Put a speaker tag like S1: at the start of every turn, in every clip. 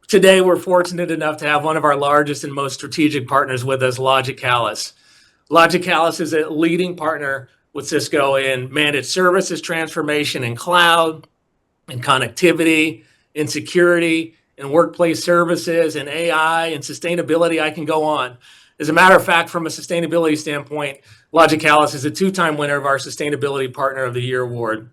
S1: Today, we're fortunate enough to have one of our largest and most strategic partners with us, Logicalis. Logicalis is a leading partner with Cisco in managed services transformation in cloud, in connectivity, in security, in workplace services, in AI, and sustainability. I can go on. As a matter of fact, from a sustainability standpoint, Logicalis is a two-time winner of our Sustainability Partner of the Year award.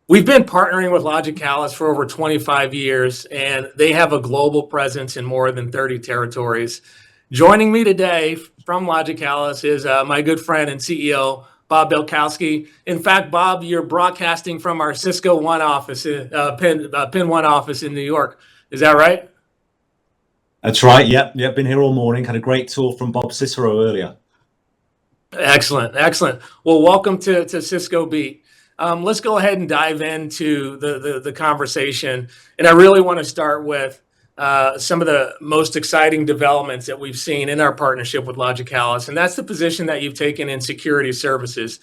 S1: We've been partnering with Logicalis for over 25 years, and they have a global presence in more than 30 territories. Joining me today from Logicalis is my good friend and CEO, Bob Bailkoski. In fact, Bob, you're broadcasting from our Cisco One office, Pin One office in New York. Is that right?
S2: That's right. Yep. Been here all morning. Had a great tour from Bob Cicero earlier.
S1: Excellent. Well, welcome to Cisco Beat. Let's go ahead and dive into the conversation. And I really want to start with some of the most exciting developments that we've seen in our partnership with Logicalis, and that's the position that you've taken in security services.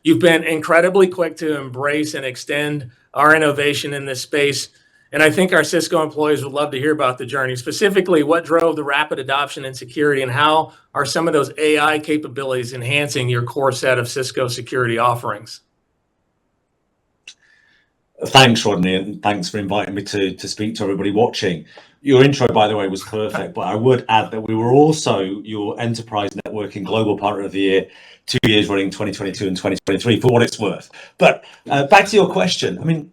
S1: You've been incredibly quick to embrace and extend our innovation in this space, and I think our Cisco employees would love to hear about the journey. Specifically, what drove the rapid adoption in security, and how are some of those AI capabilities enhancing your core set of Cisco security offerings?
S2: Thanks, Rodney, and thanks for inviting me to speak to everybody watching. Your intro, by the way, was perfect, but I would add that we were also your Enterprise Networking Global Partner of the Year 2 years running, 2022 and 2023, for what it's worth. But back to your question. I mean,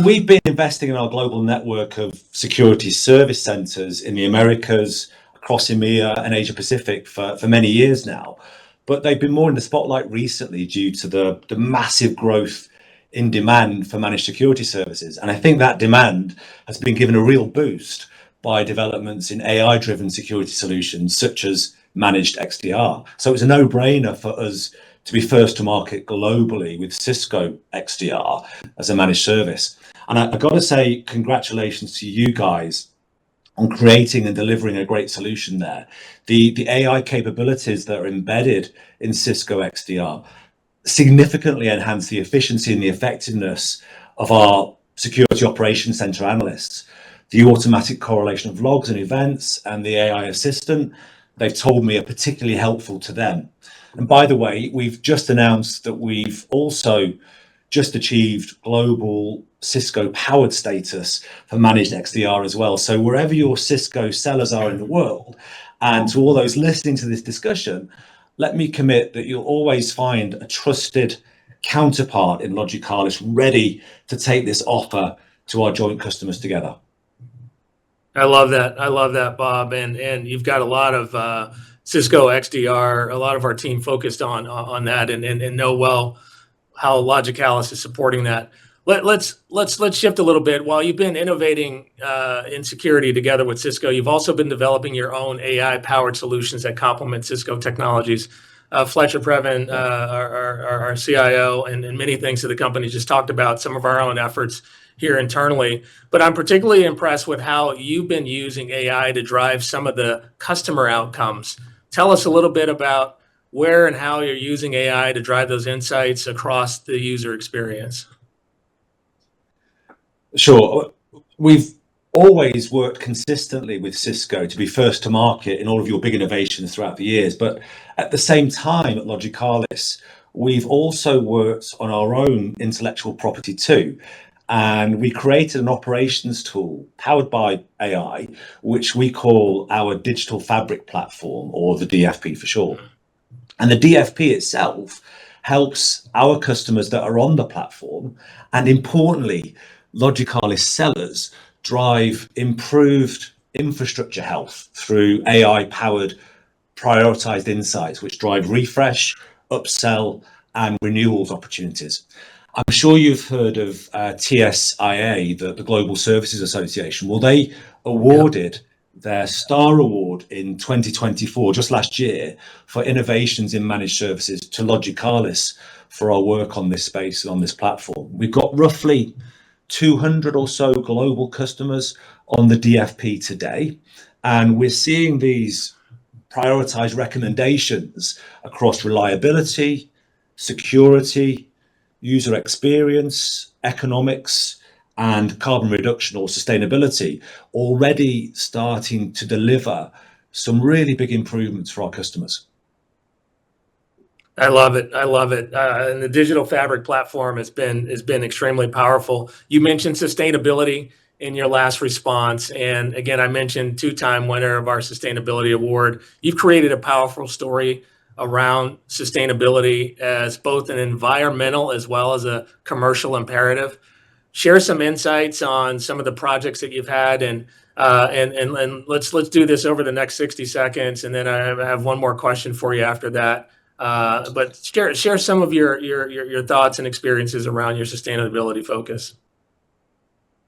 S2: we've been investing in our global network of security service centers in the Americas, across EMEA and Asia Pacific for many years now. But they've been more in the spotlight recently due to the massive growth in demand for managed security services. And I think that demand has been given a real boost by developments in AI-driven security solutions such as managed XDR. So it's a no-brainer for us to be first to market globally with Cisco XDR as a managed service. And I've got to say, congratulations to you guys on creating and delivering a great solution there. The AI capabilities that are embedded in Cisco XDR significantly enhance the efficiency and the effectiveness of our security operations center analysts. The automatic correlation of logs and events and the AI assistant, they've told me, are particularly helpful to them. And by the way, we've just announced that we've also just achieved global Cisco Powered Status for managed XDR as well. So wherever your Cisco sellers are in the world, and to all those listening to this discussion, let me commit that you'll always find a trusted counterpart in Logicalis ready to take this offer to our joint customers together.
S1: I love that, Bob. And you've got a lot of Cisco XDR, a lot of our team focused on that and know well how Logicalis is supporting that. Let's shift a little bit. While you've been innovating in security together with Cisco, you've also been developing your own AI-powered solutions that complement Cisco technologies. Fletcher Previn, our CIO, and many things that the company just talked about, some of our own efforts here internally. But I'm particularly impressed with how you've been using AI to drive some of the customer outcomes. Tell us a little bit about where and how you're using AI to drive those insights across the user experience.
S2: Sure. We've always worked consistently with Cisco to be first to market in all of your big innovations throughout the years. But at the same time at Logicalis, we've also worked on our own intellectual property too. And we created an operations tool powered by AI, which we call our Digital Fabric Platform, or the DFP for short. And the DFP itself helps our customers that are on the platform, and importantly, Logicalis sellers, drive improved infrastructure health through AI-powered prioritized insights, which drive refresh, upsell, and renewals opportunities. I'm sure you've heard of TSIA, the Global Services Association. Well, they awarded their Star Award in 2024, just last year, for innovations in managed services to Logicalis for our work on this space and on this platform. We've got roughly 200 or so global customers on the DFP today, and we're seeing these prioritized recommendations across reliability, security, user experience, economics, and carbon reduction or sustainability, already starting to deliver some really big improvements for our customers.
S1: I love it. I love it. And the digital fabric platform has been extremely powerful. You mentioned sustainability in your last response, and again, I mentioned two-time winner of our sustainability award. You've created a powerful story around sustainability as both an environmental as well as a commercial imperative. Share some insights on some of the projects that you've had, and let's do this over the next 60 seconds, and then I have one more question for you after that. But share some of your thoughts and experiences around your sustainability focus.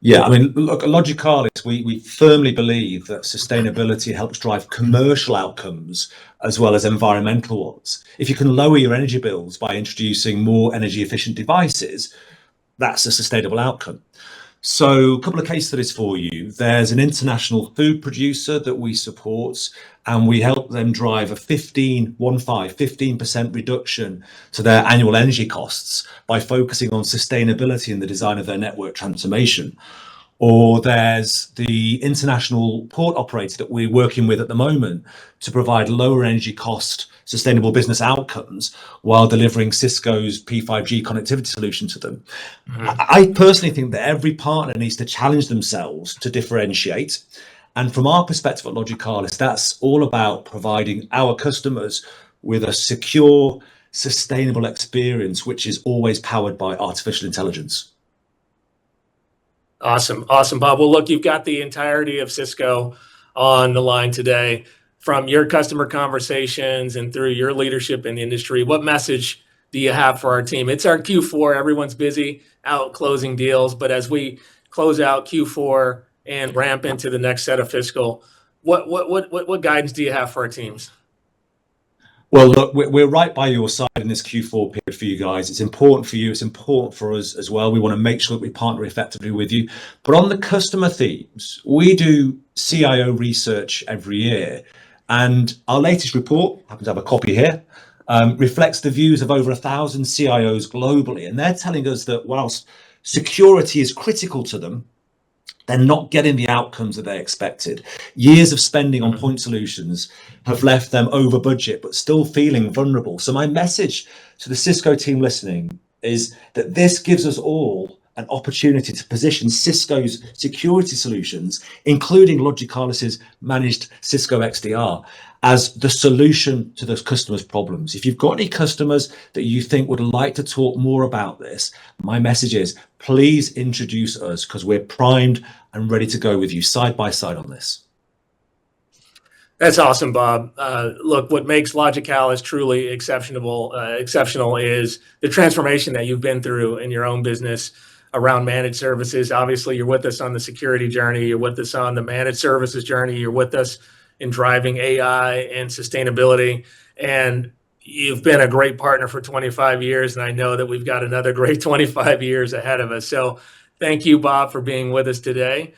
S2: Yeah, I mean, look, at Logicalis, we firmly believe that sustainability helps drive commercial outcomes as well as environmental ones. If you can lower your energy bills by introducing more energy efficient devices, that's a sustainable outcome. So a couple of case studies for you. There's an international food producer that we support, and we help them drive a 15% reduction to their annual energy costs by focusing on sustainability in the design of their network transformation. Or there's the international port operator that we're working with at the moment to provide lower energy cost, sustainable business outcomes while delivering Cisco's P5G connectivity solution to them. I personally think that every partner needs to challenge themselves to differentiate. And from our perspective at Logicalis, that's all about providing our customers with a secure, sustainable experience, which is always powered by artificial intelligence.
S1: Awesome, Bob. Well, look, you've got the entirety of Cisco on the line today. From your customer conversations and through your leadership in the industry, what message do you have for our team? It's our Q4. Everyone's busy out closing deals, but as we close out Q4 and ramp into the next set of fiscal, what guidance do you have for our teams?
S2: Well, look, we're right by your side in this Q4 period for you guys. It's important for you. It's important for us as well. We want to make sure that we partner effectively with you. But on the customer themes, we do CIO research every year. And our latest report, I happen to have a copy here, reflects the views of over 1,000 CIOs globally. And they're telling us that whilst security is critical to them, they're not getting the outcomes that they expected. Years of spending on point solutions have left them over budget, but still feeling vulnerable. So my message to the Cisco team listening is that this gives us all an opportunity to position Cisco's security solutions, including Logicalis's managed Cisco XDR, as the solution to those customers' problems. If you've got any customers that you think would like to talk more about this, my message is please introduce us, because we're primed and ready to go with you side by side on this.
S1: That's awesome, Bob. Look, what makes Logicalis truly exceptional is the transformation that you've been through in your own business around managed services. Obviously, you're with us on the security journey. You're with us on the managed services journey. You're with us in driving AI and sustainability. And you've been a great partner for 25 years. And I know that we've got another great 25 years ahead of us. So thank you, Bob, for being with us today.